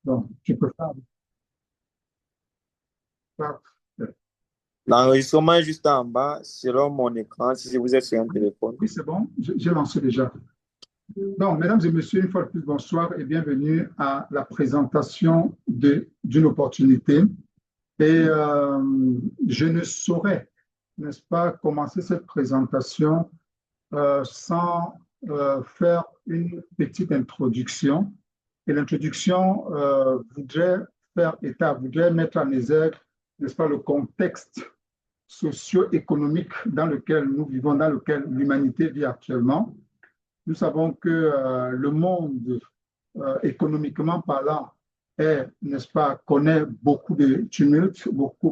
Donc, tu peux faire. L'enregistrement est juste en bas, selon mon écran, si vous êtes sur un téléphone. Oui, c'est bon, j'ai lancé déjà. Donc, mesdames et messieurs, une fois de plus, bonsoir et bienvenue à la présentation d'une opportunité. Et je ne saurais, n'est-ce pas, commencer cette présentation sans faire une petite introduction. Et l'introduction voudrait mettre en exergue, n'est-ce pas, le contexte socio-économique dans lequel nous vivons, dans lequel l'humanité vit actuellement. Nous savons que le monde, économiquement parlant, n'est-ce pas, connaît beaucoup de tumultes,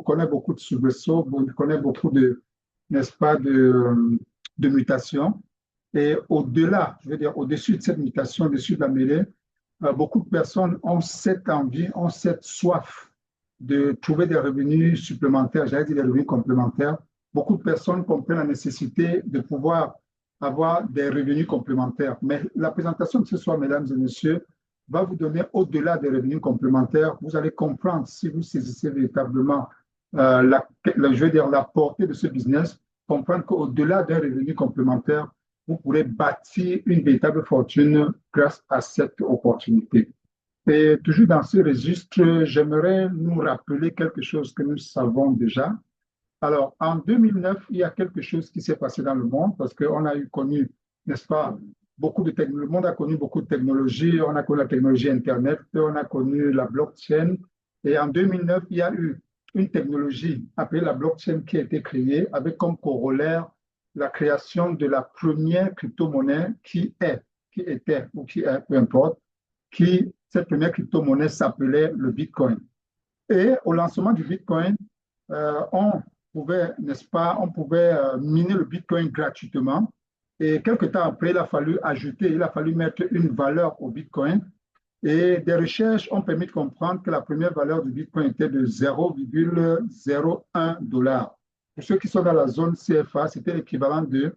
connaît beaucoup de soubresauts, connaît beaucoup de, n'est-ce pas, de mutations. Et au-delà, je veux dire, au-dessus de cette mutation, au-dessus de la mêlée, beaucoup de personnes ont cette envie, ont cette soif de trouver des revenus supplémentaires, j'allais dire des revenus complémentaires. Beaucoup de personnes comprennent la nécessité de pouvoir avoir des revenus complémentaires. Mais la présentation de ce soir, mesdames et messieurs, va vous donner au-delà des revenus complémentaires. Vous allez comprendre, si vous saisissez véritablement je veux dire, la portée de ce business, comprendre qu'au-delà d'un revenu complémentaire, vous pourrez bâtir une véritable fortune grâce à cette opportunité. Et toujours dans ce registre, j'aimerais nous rappeler quelque chose que nous savons déjà. Alors, en 2009, il y a quelque chose qui s'est passé dans le monde parce qu'on a connu, n'est-ce pas, le monde a connu beaucoup de technologies. On a connu la technologie Internet, on a connu la blockchain. Et en 2009, il y a eu une technologie appelée la blockchain qui a été créée avec comme corollaire la création de la première crypto-monnaie qui était ou qui est, peu importe, cette première crypto-monnaie s'appelait le Bitcoin. Et au lancement du Bitcoin, on pouvait, n'est-ce pas, on pouvait miner le Bitcoin gratuitement. Et quelques temps après, il a fallu mettre une valeur au Bitcoin. Et des recherches ont permis de comprendre que la première valeur du Bitcoin était de 0,01 $. Pour ceux qui sont dans la zone CFA, c'était l'équivalent de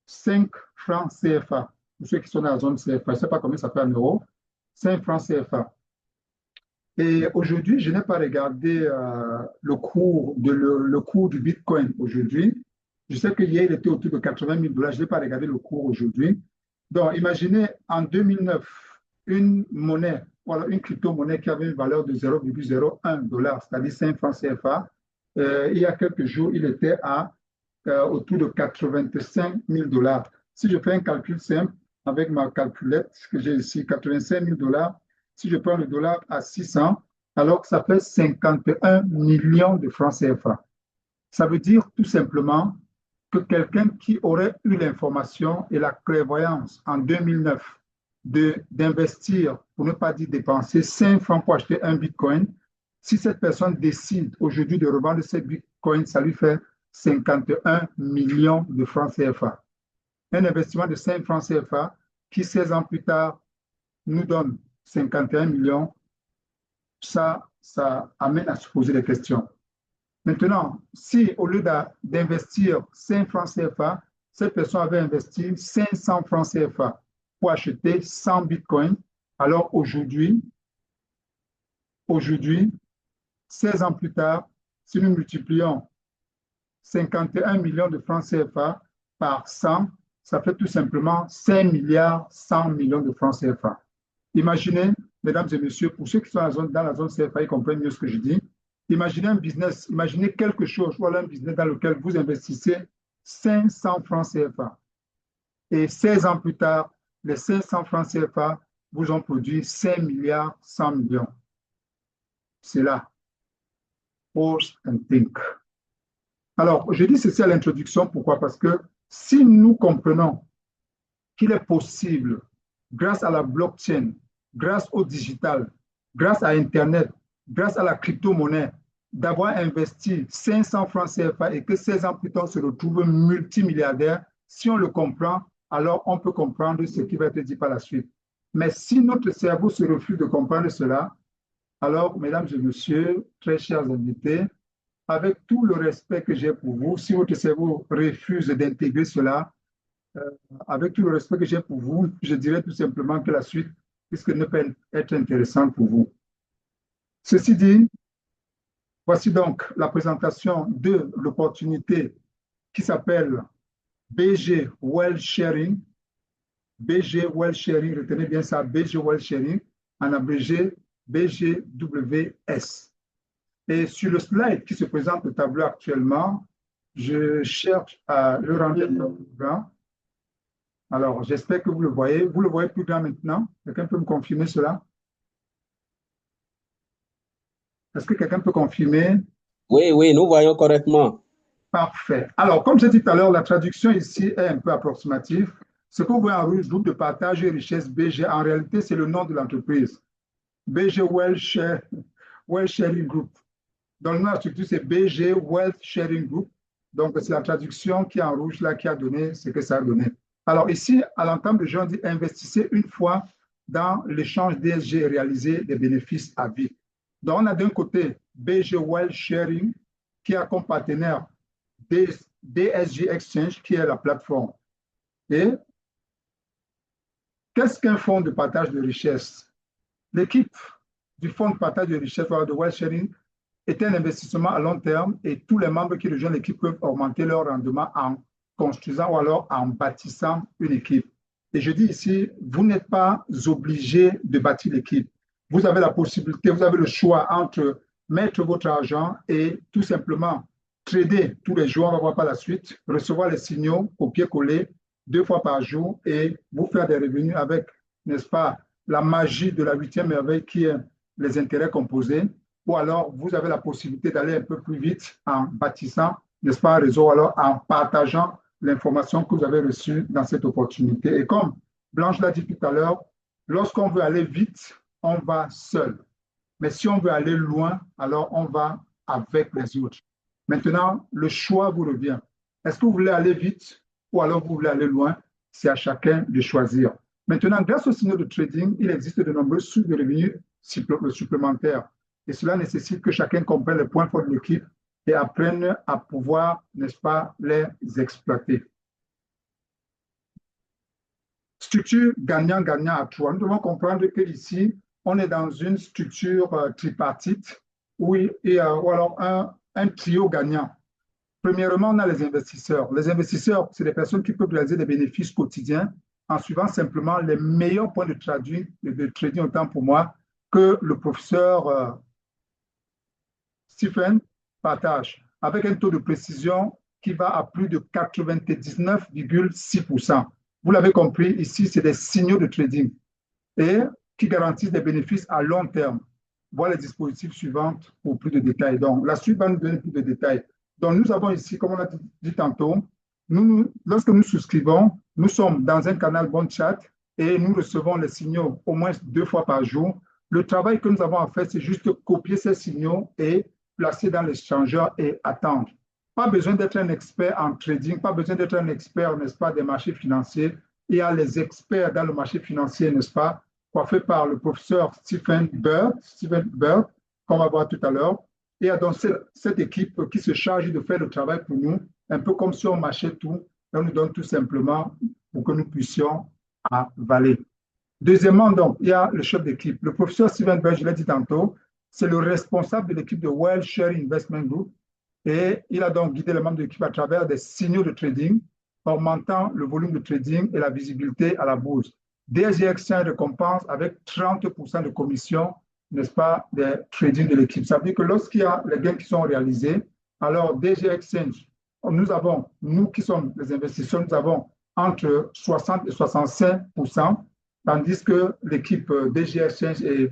5 francs CFA. Pour ceux qui sont dans la zone CFA, je ne sais pas combien ça fait en euros, 5 francs CFA. Et aujourd'hui, je n'ai pas regardé le cours du Bitcoin aujourd'hui. Je sais qu'hier, il était autour de 80 000 $. Je n'ai pas regardé le cours aujourd'hui. Donc, imaginez en 2009, une monnaie, voilà, une crypto-monnaie qui avait une valeur de 0,01 $, c'est-à-dire 5 francs CFA. Il y a quelques jours, il était autour de 85 000 $. Si je fais un calcul simple avec ma calculette que j'ai ici, 85 000 $, si je prends le dollar à 600, alors que ça fait 51 millions de francs CFA. Ça veut dire tout simplement que quelqu'un qui aurait eu l'information et la clairvoyance en 2009 d'investir, pour ne pas dire dépenser, 5 francs pour acheter un Bitcoin, si cette personne décide aujourd'hui de revendre ces Bitcoins, ça lui fait 51 millions de francs CFA. Un investissement de 5 francs CFA qui, 16 ans plus tard, nous donne 51 millions, ça amène à se poser des questions. Maintenant, si au lieu d'investir 5 francs CFA, cette personne avait investi 500 francs CFA pour acheter 100 bitcoins, alors aujourd'hui, 16 ans plus tard, si nous multiplions 51 millions de francs CFA par 100, ça fait tout simplement 5 milliards 100 millions de francs CFA. Imaginez, mesdames et messieurs, pour ceux qui sont dans la zone CFA, ils comprennent mieux ce que je dis. Imaginez un business, imaginez quelque chose, voilà un business dans lequel vous investissez 500 francs CFA. Et 16 ans plus tard, les 500 francs CFA vous ont produit 5 milliards 100 millions. C'est là. Pause and think. Alors, je dis ceci à l'introduction, pourquoi? Parce que si nous comprenons qu'il est possible, grâce à la blockchain, grâce au digital, grâce à Internet, grâce à la crypto-monnaie, d'avoir investi 500 francs CFA et que 16 ans plus tard, on se retrouve multimilliardaire, si on le comprend, alors on peut comprendre ce qui va être dit par la suite. Mais si notre cerveau se refuse de comprendre cela, alors, mesdames et messieurs, très chers invités, avec tout le respect que j'ai pour vous, si votre cerveau refuse d'intégrer cela, avec tout le respect que j'ai pour vous, je dirais tout simplement que la suite risque de ne pas être intéressante pour vous. Ceci dit, voici donc la présentation de l'opportunité qui s'appelle BG Wealth Sharing. BG Wealth Sharing, retenez bien ça, BG Wealth Sharing, en abrégé BGWS. Et sur le slide qui se présente au tableau actuellement, je cherche à le rendre plus grand. Alors, j'espère que vous le voyez. Vous le voyez plus grand maintenant? Quelqu'un peut me confirmer cela? Est-ce que quelqu'un peut confirmer? Oui, oui, nous voyons correctement. Parfait. Alors, comme j'ai dit tout à l'heure, la traduction ici est un peu approximative. Ce que vous voyez en rouge, groupe de partage et richesse BG, en réalité, c'est le nom de l'entreprise. BG Wealth Sharing Group. Dans le nom de la structure, c'est BG Wealth Sharing Group. Donc, c'est la traduction qui est en rouge là, qui a donné ce que ça a donné. Alors, ici, à l'entame de Jean dit investissez une fois dans l'échange DSG et réaliser des bénéfices à vie. Donc, on a d'un côté BG Wealth Sharing qui a comme partenaire DSG Exchange qui est la plateforme. Et qu'est-ce qu'un fonds de partage de richesse? L'équipe du fonds de partage de richesse, de Wealth Sharing, est un investissement à long terme et tous les membres qui rejoignent l'équipe peuvent augmenter leur rendement en construisant ou alors en bâtissant une équipe. Et je dis ici, vous n'êtes pas obligé de bâtir l'équipe. Vous avez la possibilité, vous avez le choix entre mettre votre argent et tout simplement trader tous les jours, on va voir par la suite, recevoir les signaux, copier-coller 2 fois par jour et vous faire des revenus avec, n'est-ce pas, la magie de la 8e merveille qui est les intérêts composés. Ou alors, vous avez la possibilité d'aller un peu plus vite en bâtissant, n'est-ce pas, un réseau, ou alors en partageant l'information que vous avez reçue dans cette opportunité. Et comme Blanche l'a dit tout à l'heure, lorsqu'on veut aller vite, on va seul. Mais si on veut aller loin, alors on va avec les autres. Maintenant, le choix vous revient. Est-ce que vous voulez aller vite ou alors vous voulez aller loin? C'est à chacun de choisir. Maintenant, grâce aux signaux de trading, il existe de nombreux sources de revenus supplémentaires. Et cela nécessite que chacun comprenne les points forts de l'équipe et apprenne à pouvoir, n'est-ce pas, les exploiter. Structure gagnant-gagnant à 3. Nous devons comprendre qu'ici, on est dans une structure tripartite où il y a ou alors un trio gagnant. Premièrement, on a les investisseurs. Les investisseurs, c'est des personnes qui peuvent réaliser des bénéfices quotidiens en suivant simplement les meilleurs points de trading autant pour moi que le professeur Stephen partage, avec un taux de précision qui va à plus de 99,6%. Vous l'avez compris, ici, c'est des signaux de trading et qui garantissent des bénéfices à long terme. Voilà les dispositifs suivants pour plus de détails. Donc, la suite va nous donner plus de détails. Donc, nous avons ici, comme on a dit tantôt, lorsque nous souscrivons, nous sommes dans un canal bon chat et nous recevons les signaux au moins 2 fois par jour. Le travail que nous avons à faire, c'est juste copier ces signaux et placer dans l'échangeur et attendre. Pas besoin d'être un expert en trading, pas besoin d'être un expert, n'est-ce pas, des marchés financiers. Il y a les experts dans le marché financier, n'est-ce pas, coiffés par le professeur Stephen Bird, qu'on va voir tout à l'heure. Et il y a donc cette équipe qui se charge de faire le travail pour nous, un peu comme si on marchait tout, et on nous donne tout simplement pour que nous puissions avaler. Deuxièmement, donc, il y a le chef d'équipe. Le professeur Stephen Bird, je l'ai dit tantôt, c'est le responsable de l'équipe de Wealth Sharing Investment Group et il a donc guidé les membres de l'équipe à travers des signaux de trading, augmentant le volume de trading et la visibilité à la bourse. DSG Exchange récompense avec 30% de commission, n'est-ce pas, des trading de l'équipe. Ça veut dire que lorsqu'il y a les gains qui sont réalisés, alors DSG Exchange, nous qui sommes les investisseurs, nous avons entre 60 et 65%, tandis que l'équipe DSG Exchange et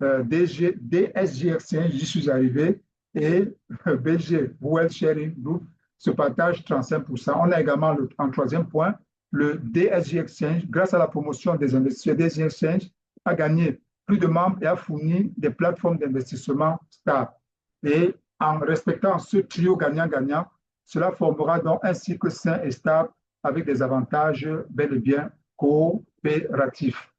DSG Exchange, j'y suis arrivé, et BG Wealth Sharing Group se partagent 35%. On a également, en troisième point, le DSG Exchange, grâce à la promotion des investisseurs, DSG Exchange a gagné plus de membres et a fourni des plateformes d'investissement stables. Et en respectant ce trio gagnant-gagnant, cela formera donc un cycle sain et stable avec des avantages bel et bien coopératifs.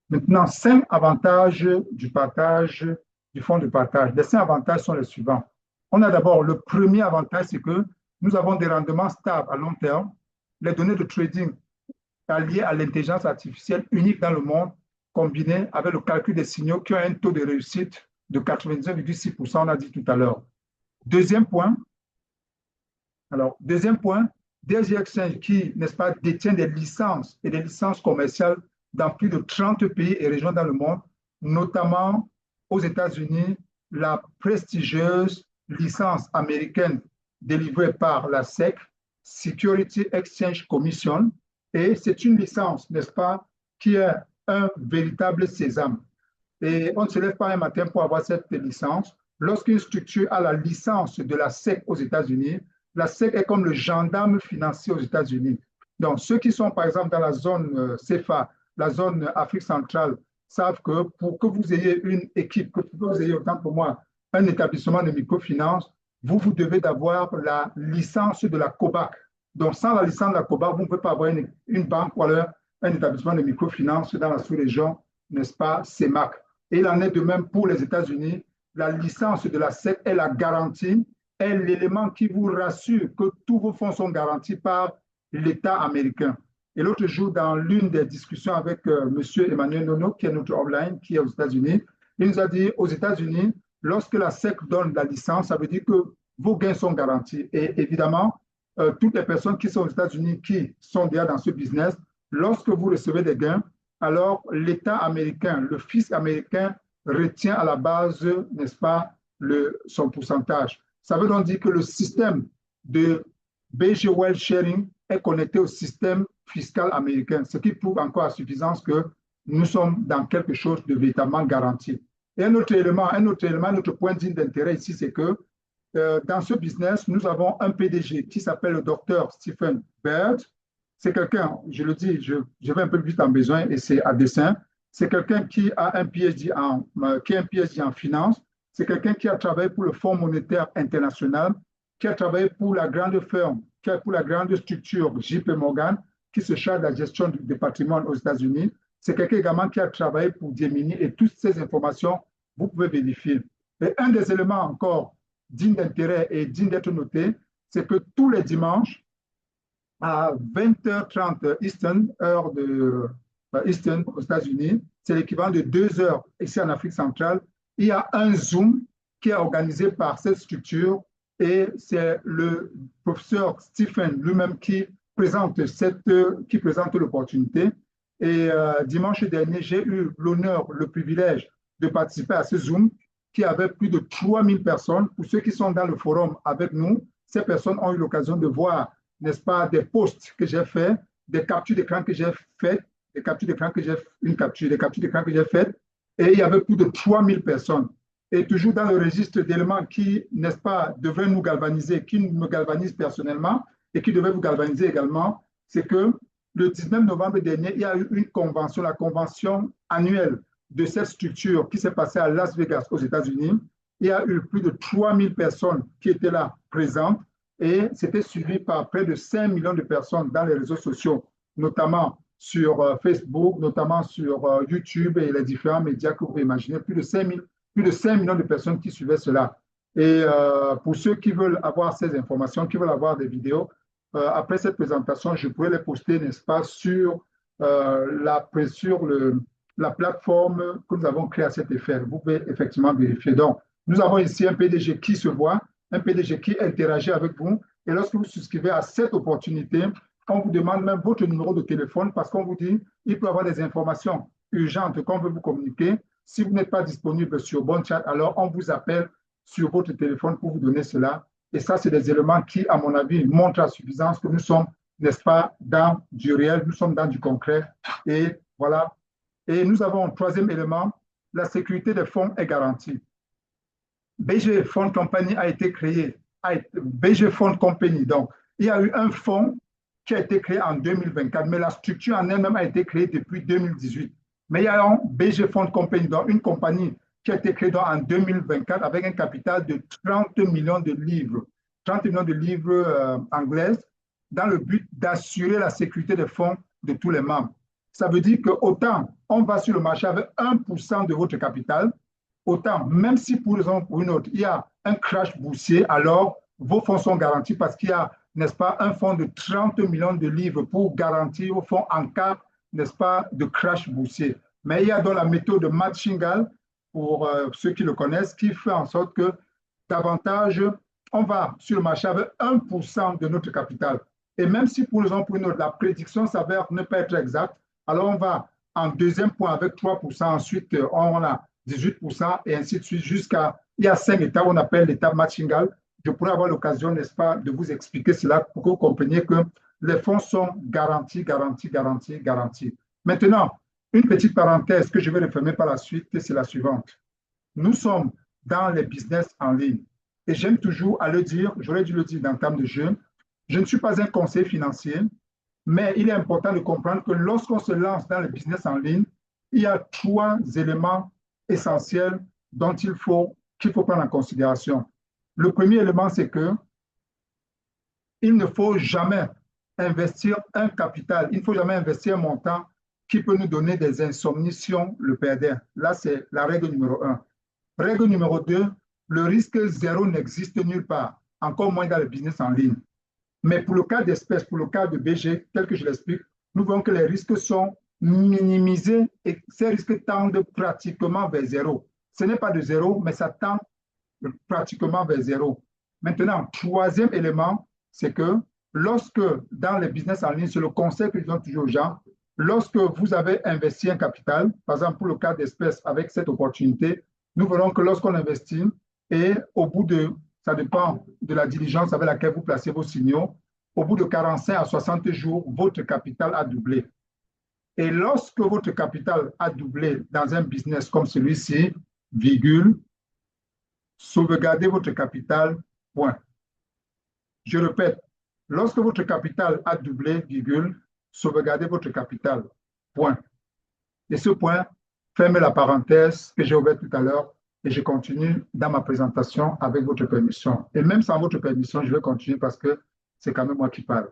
Maintenant, 5 avantages du partage, du fonds de partage. Les 5 avantages sont les suivants. On a d'abord le premier avantage, c'est que nous avons des rendements stables à long terme. Les données de trading liées à l'intelligence artificielle unique dans le monde, combinées avec le calcul des signaux qui ont un taux de réussite de 99,6%, on a dit tout à l'heure. Deuxième point, DG Exchange qui, n'est-ce pas, détient des licences et des licences commerciales dans plus de 30 pays et régions dans le monde, notamment aux États-Unis, la prestigieuse licence américaine délivrée par la SEC, Security Exchange Commission, et c'est une licence, n'est-ce pas, qui est un véritable sésame. Et on ne se lève pas un matin pour avoir cette licence. Lorsqu'une structure a la licence de la SEC aux États-Unis, la SEC est comme le gendarme financier aux États-Unis. Donc, ceux qui sont, par exemple, dans la zone CFA, la zone Afrique centrale, savent que pour que vous ayez une équipe, que vous ayez, autant pour moi, un établissement de microfinance, vous devez d'avoir la licence de la COBAC. Donc, sans la licence de la COBAC, vous ne pouvez pas avoir une banque ou alors un établissement de microfinance dans la sous-région, n'est-ce pas, CEMAC. Et il en est de même pour les États-Unis. La licence de la SEC est la garantie, est l'élément qui vous rassure que tous vos fonds sont garantis par l'État américain. Et l'autre jour, dans l'une des discussions avec M. Emmanuel Nono, qui est notre online, qui est aux États-Unis, il nous a dit, aux États-Unis, lorsque la SEC donne la licence, ça veut dire que vos gains sont garantis. Et évidemment, toutes les personnes qui sont aux États-Unis, qui sont déjà dans ce business, lorsque vous recevez des gains, alors l'État américain, le fisc américain retient à la base, n'est-ce pas, son pourcentage. Ça veut donc dire que le système de BG Wealth Sharing est connecté au système fiscal américain, ce qui prouve encore à suffisance que nous sommes dans quelque chose de véritablement garanti. Et un autre élément, un autre point digne d'intérêt ici, c'est que dans ce business, nous avons un PDG qui s'appelle le docteur Stephen Baird. C'est quelqu'un, je le dis, je vais un peu plus en besoin et c'est à dessein. C'est quelqu'un qui a un PhD en finance. C'est quelqu'un qui a travaillé pour le Fonds monétaire international, qui a travaillé pour la grande firme, pour la grande structure JP Morgan, qui se charge de la gestion du patrimoine aux États-Unis. C'est quelqu'un également qui a travaillé pour Gemini et toutes ces informations, vous pouvez vérifier. Et un des éléments encore dignes d'intérêt et dignes d'être noté, c'est que tous les dimanches, à 20h30 Eastern, heure de Eastern aux États-Unis, c'est l'équivalent de 2 heures ici en Afrique centrale, il y a un Zoom qui est organisé par cette structure et c'est le professeur Stephen lui-même qui présente l'opportunité. Et dimanche dernier, j'ai eu l'honneur, le privilège de participer à ce Zoom qui avait plus de 3000 personnes. Pour ceux qui sont dans le forum avec nous, ces personnes ont eu l'occasion de voir, n'est-ce pas, des posts que j'ai faits, des captures d'écran que j'ai faites, des captures d'écran que j'ai faites, et il y avait plus de 3000 personnes. Et toujours dans le registre d'éléments qui, n'est-ce pas, devraient nous galvaniser, qui me galvanisent personnellement et qui devaient vous galvaniser également, c'est que le 19 novembre dernier, il y a eu une convention, la convention annuelle de cette structure qui s'est passée à Las Vegas, aux États-Unis. Il y a eu plus de 3000 personnes qui étaient là présentes et c'était suivi par près de 5 millions de personnes dans les réseaux sociaux, notamment sur Facebook, notamment sur YouTube et les différents médias que vous pouvez imaginer. Plus de 5 millions de personnes qui suivaient cela. Et pour ceux qui veulent avoir ces informations, qui veulent avoir des vidéos, après cette présentation, je pourrais les poster, n'est-ce pas, sur la plateforme que nous avons créée à cet effet. Vous pouvez effectivement vérifier. Donc, nous avons ici un PDG qui se voit, un PDG qui interagit avec vous. Et lorsque vous souscrivez à cette opportunité, on vous demande même votre numéro de téléphone parce qu'on vous dit il peut y avoir des informations urgentes qu'on veut vous communiquer. Si vous n'êtes pas disponible sur BonChat, alors on vous appelle sur votre téléphone pour vous donner cela. Et ça, c'est des éléments qui, à mon avis, montrent à suffisance que nous sommes, n'est-ce pas, dans du réel, nous sommes dans du concret. Et voilà. Et nous avons un troisième élément, la sécurité des fonds est garantie. BG Fund Company a été créé, BG Fund Company, donc il y a eu un fonds qui a été créé en 2024, mais la structure en elle-même a été créée depuis 2018. Mais il y a un BG Fund Company, donc une compagnie qui a été créée en 2024 avec un capital de 30 millions de livres, 30 millions de livres anglaises, dans le but d'assurer la sécurité des fonds de tous les membres. Ça veut dire que autant on va sur le marché avec 1% de votre capital, autant, même si pour une raison ou pour une autre, il y a un crash boursier, alors vos fonds sont garantis parce qu'il y a, n'est-ce pas, un fonds de 30 millions de livres pour garantir au fonds en cas, n'est-ce pas, de crash boursier. Mais il y a dans la méthode de Matt Shingal pour ceux qui le connaissent, qui fait en sorte que davantage, on va sur le marché avec 1% de notre capital. Et même si pour une autre, la prédiction s'avère ne pas être exacte, alors on va en deuxième point avec 3%, ensuite on a 18% et ainsi de suite jusqu'à, il y a 5 étapes, on appelle l'étape Machingal. Je pourrais avoir l'occasion, n'est-ce pas, de vous expliquer cela pour que vous compreniez que les fonds sont garantis, garantis, garantis, garantis. Maintenant, une petite parenthèse que je vais refermer par la suite, c'est la suivante. Nous sommes dans les business en ligne. Et j'aime toujours à le dire, j'aurais dû le dire dans le terme de jeu, je ne suis pas un conseiller financier, mais il est important de comprendre que lorsqu'on se lance dans le business en ligne, il y a 3 éléments essentiels dont qu'il faut prendre en considération. Le premier élément, c'est que il ne faut jamais investir un capital, il ne faut jamais investir un montant qui peut nous donner des insomnies si on le perdait. Là, c'est la règle numéro 1. Règle numéro 2, le risque zéro n'existe nulle part, encore moins dans le business en ligne. Mais pour le cas d'espèce, pour le cas de BG, tel que je l'explique, nous voyons que les risques sont minimisés et ces risques tendent pratiquement vers zéro. Ce n'est pas de zéro, mais ça tend pratiquement vers zéro. Maintenant, troisième élément, c'est que lorsque dans les business en ligne, c'est le conseil que je donne toujours aux gens, lorsque vous avez investi un capital, par exemple pour le cas d'espèce avec cette opportunité, nous verrons que lorsqu'on investit et au bout de, ça dépend de la diligence avec laquelle vous placez vos signaux, au bout de 45 à 60 jours, votre capital a doublé. Et lorsque votre capital a doublé dans un business comme celui-ci, virgule, sauvegardez votre capital, point. Je répète, lorsque votre capital a doublé, virgule, sauvegardez votre capital, point. Et ce point, fermez la parenthèse que j'ai ouverte tout à l'heure et je continue dans ma présentation avec votre permission. Et même sans votre permission, je vais continuer parce que c'est quand même moi qui parle.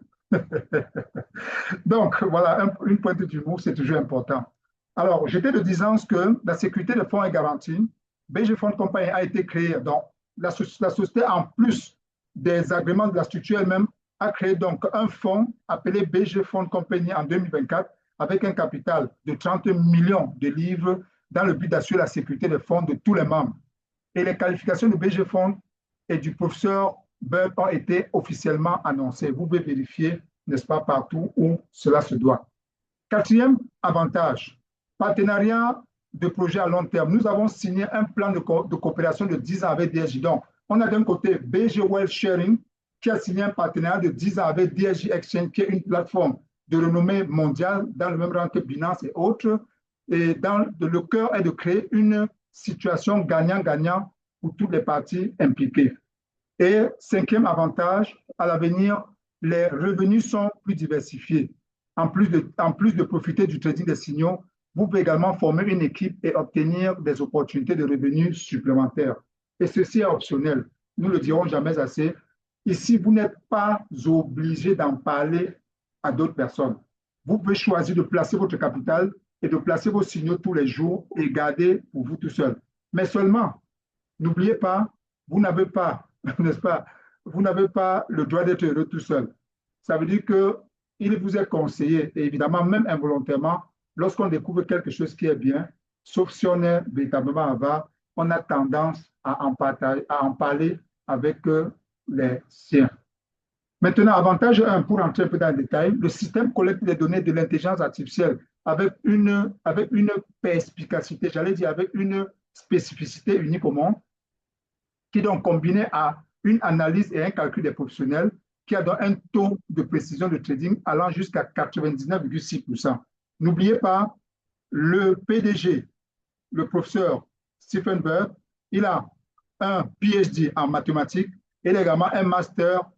Donc, voilà, une pointe d'humour, c'est toujours important. Alors, j'étais de disance que la sécurité des fonds est garantie. BG Fund Company a été créée. Donc, la société, en plus des agréments de la structure elle-même, a créé donc un fonds appelé BG Fund Company en 2024 avec un capital de 30 millions de livres dans le but d'assurer la sécurité des fonds de tous les membres. Et les qualifications de BG Fund et du professeur Burke ont été officiellement annoncées. Vous pouvez vérifier, n'est-ce pas, partout où cela se doit. Quatrième avantage, partenariat de projet à long terme. Nous avons signé un plan de coopération de 10 ans avec DSJ. Donc, on a d'un côté BG Wealth Sharing qui a signé un partenariat de 10 ans avec DSJ Exchange, qui est une plateforme de renommée mondiale dans le même rang que Binance et autres. Et le cœur est de créer une situation gagnant-gagnant pour toutes les parties impliquées. Et cinquième avantage, à l'avenir, les revenus sont plus diversifiés. En plus de profiter du trading des signaux, vous pouvez également former une équipe et obtenir des opportunités de revenus supplémentaires. Et ceci est optionnel. Nous ne le dirons jamais assez. Ici, vous n'êtes pas obligé d'en parler à d'autres personnes. Vous pouvez choisir de placer votre capital et de placer vos signaux tous les jours et garder pour vous tout seul. Mais seulement, n'oubliez pas, vous n'avez pas, n'est-ce pas, vous n'avez pas le droit d'être heureux tout seul. Ça veut dire qu'il vous est conseillé, et évidemment, même involontairement, lorsqu'on découvre quelque chose qui est bien, sauf si on est véritablement avare, on a tendance à en parler avec les siens. Maintenant, avantage 1, pour entrer un peu dans le détail, le système collecte les données de l'intelligence artificielle avec une perspicacité, j'allais dire avec une spécificité unique au monde, qui est donc combinée à une analyse et un calcul des professionnels, qui a donc un taux de précision de trading allant jusqu'à 99,6%. N'oubliez pas, le PDG, le professeur Stephen Burke, il a un PhD en mathématiques et également un master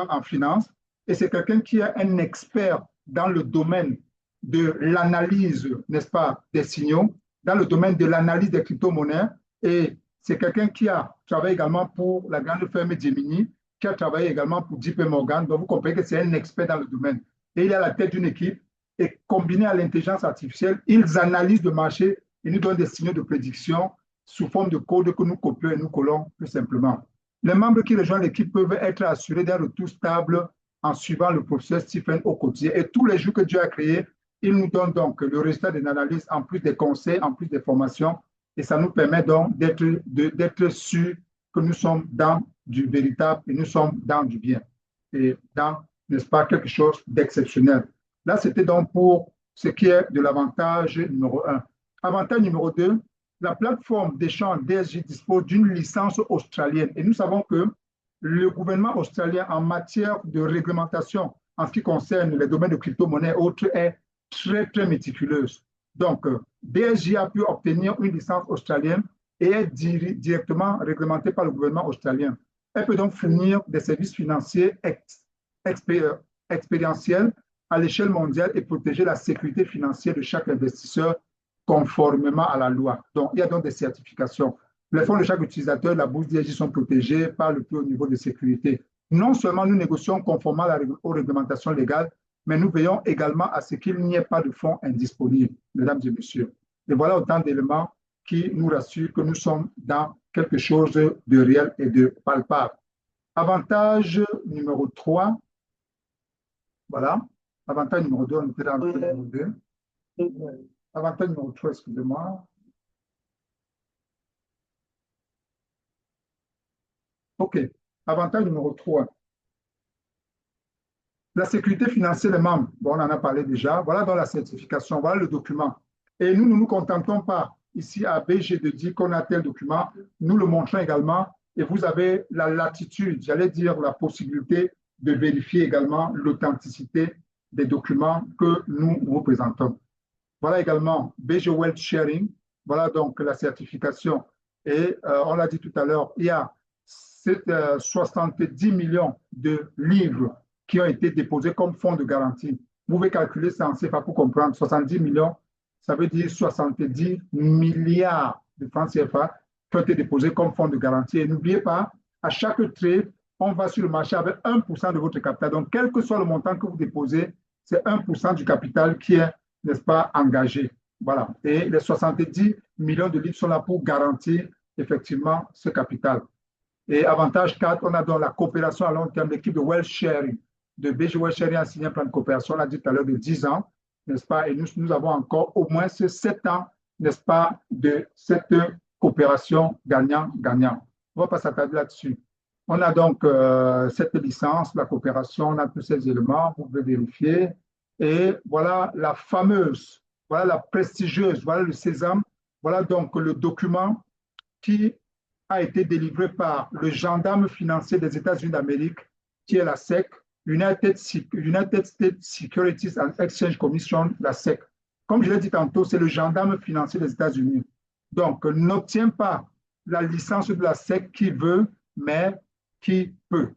en finance. Et c'est quelqu'un qui est un expert dans le domaine de l'analyse, n'est-ce pas, des signaux, dans le domaine de l'analyse des crypto-monnaies. Et c'est quelqu'un qui a travaillé également pour la grande firme Gemini, qui a travaillé également pour JP Morgan. Donc, vous comprenez que c'est un expert dans le domaine. Et il est à la tête d'une équipe. Et combiné à l'intelligence artificielle, ils analysent le marché et nous donnent des signaux de prédiction sous forme de code que nous copions et nous collons plus simplement. Les membres qui rejoignent l'équipe peuvent être assurés d'un retour stable en suivant le professeur Stephen au quotidien. Et tous les jours que Dieu a créés, il nous donne donc le résultat d'une analyse en plus des conseils, en plus des formations Et ça nous permet donc d'être sûrs que nous sommes dans du véritable et nous sommes dans du bien. Et dans, n'est-ce pas, quelque chose d'exceptionnel. Là, c'était donc pour ce qui est de l'avantage numéro 1. Avantage numéro 2, la plateforme d'échange DSJ dispose d'une licence australienne. Et nous savons que le gouvernement australien, en matière de réglementation en ce qui concerne les domaines de crypto-monnaie et autres, est très, très méticuleuse. Donc, DSJ a pu obtenir une licence australienne et est directement réglementée par le gouvernement australien. Elle peut donc fournir des services financiers expérientiels à l'échelle mondiale et protéger la sécurité financière de chaque investisseur conformément à la loi. Donc, il y a donc des certifications. Les fonds de chaque utilisateur, la bourse DSJ sont protégés par le plus haut niveau de sécurité. Non seulement nous négocions conformément aux réglementations légales, mais nous veillons également à ce qu'il n'y ait pas de fonds indisponibles, mesdames et messieurs. Et voilà autant d'éléments qui nous rassurent que nous sommes dans quelque chose de réel et de palpable. Avantage numéro 3, voilà. Avantage numéro 2, on était dans le numéro 2. Avantage numéro 3, excusez-moi. OK. Avantage numéro 3. La sécurité financière des membres, bon, on en a parlé déjà. Voilà dans la certification, voilà le document. Et nous ne nous contentons pas ici à BG de dire qu'on a tel document, nous le montrons également et vous avez la latitude, j'allais dire la possibilité de vérifier également l'authenticité des documents que nous vous présentons. Voilà également BG Wealth Sharing, voilà donc la certification. Et on l'a dit tout à l'heure, il y a 70 millions de livres qui ont été déposés comme fonds de garantie. Vous pouvez calculer ça en CFA pour comprendre. 70 millions, ça veut dire 70 milliards de francs CFA qui ont été déposés comme fonds de garantie. Et n'oubliez pas, à chaque trade, on va sur le marché avec 1% de votre capital. Donc, quel que soit le montant que vous déposez, c'est 1% du capital qui est, n'est-ce pas, engagé. Voilà. Et les 70 millions de livres sont là pour garantir effectivement ce capital. Et avantage 4, on a donc la coopération à long terme, l'équipe de Wealth Sharing, de BG Wealth Sharing a signé un plan de coopération, on l'a dit tout à l'heure, de 10 ans, n'est-ce pas? Et nous avons encore au moins ces 7 ans, n'est-ce pas, de cette coopération gagnant-gagnant. On ne va pas s'attarder là-dessus. On a donc cette licence, la coopération, on a tous ces éléments, vous pouvez vérifier. Et voilà la fameuse, voilà la prestigieuse, voilà le sésame, voilà donc le document qui a été délivré par le gendarme financier des États-Unis d'Amérique, qui est la SEC, United States Securities and Exchange Commission, la SEC. Comme je l'ai dit tantôt, c'est le gendarme financier des États-Unis. Donc, n'obtient pas la licence de la SEC qui veut, mais qui peut.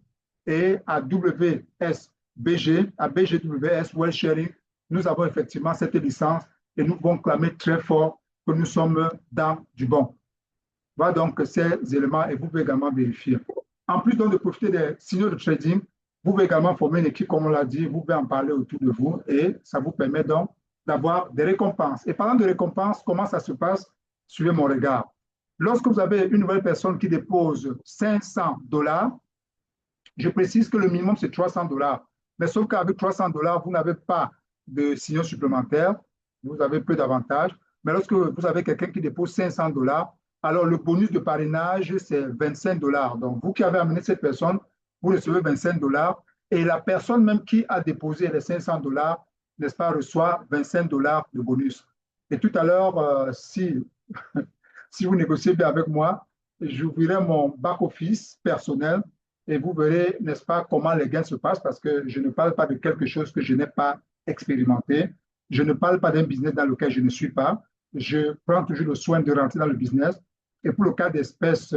Et à WSBG, à BGWS Wealth Sharing, nous avons effectivement cette licence et nous pouvons clamer très fort que nous sommes dans du bon. Voilà donc ces éléments et vous pouvez également vérifier. En plus donc de profiter des signaux de trading, vous pouvez également former une équipe, comme on l'a dit, vous pouvez en parler autour de vous et ça vous permet donc d'avoir des récompenses. Et parlant de récompenses, comment ça se passe? Suivez mon regard. Lorsque vous avez une nouvelle personne qui dépose 500 $, je précise que le minimum c'est 300 $. Mais sauf qu'avec 300 $, vous n'avez pas de signaux supplémentaires, vous avez peu d'avantages. Mais lorsque vous avez quelqu'un qui dépose 500 $, alors le bonus de parrainage, c'est 25 $. Donc, vous qui avez amené cette personne, vous recevez 25 $ et la personne même qui a déposé les 500 $, n'est-ce pas, reçoit 25 $ de bonus. Et tout à l'heure, si vous négociez bien avec moi, j'ouvrirai mon back-office personnel et vous verrez, n'est-ce pas, comment les gains se passent parce que je ne parle pas de quelque chose que je n'ai pas expérimenté. Je ne parle pas d'un business dans lequel je ne suis pas. Je prends toujours le soin de rentrer dans le business. Et pour le cas d'espèce,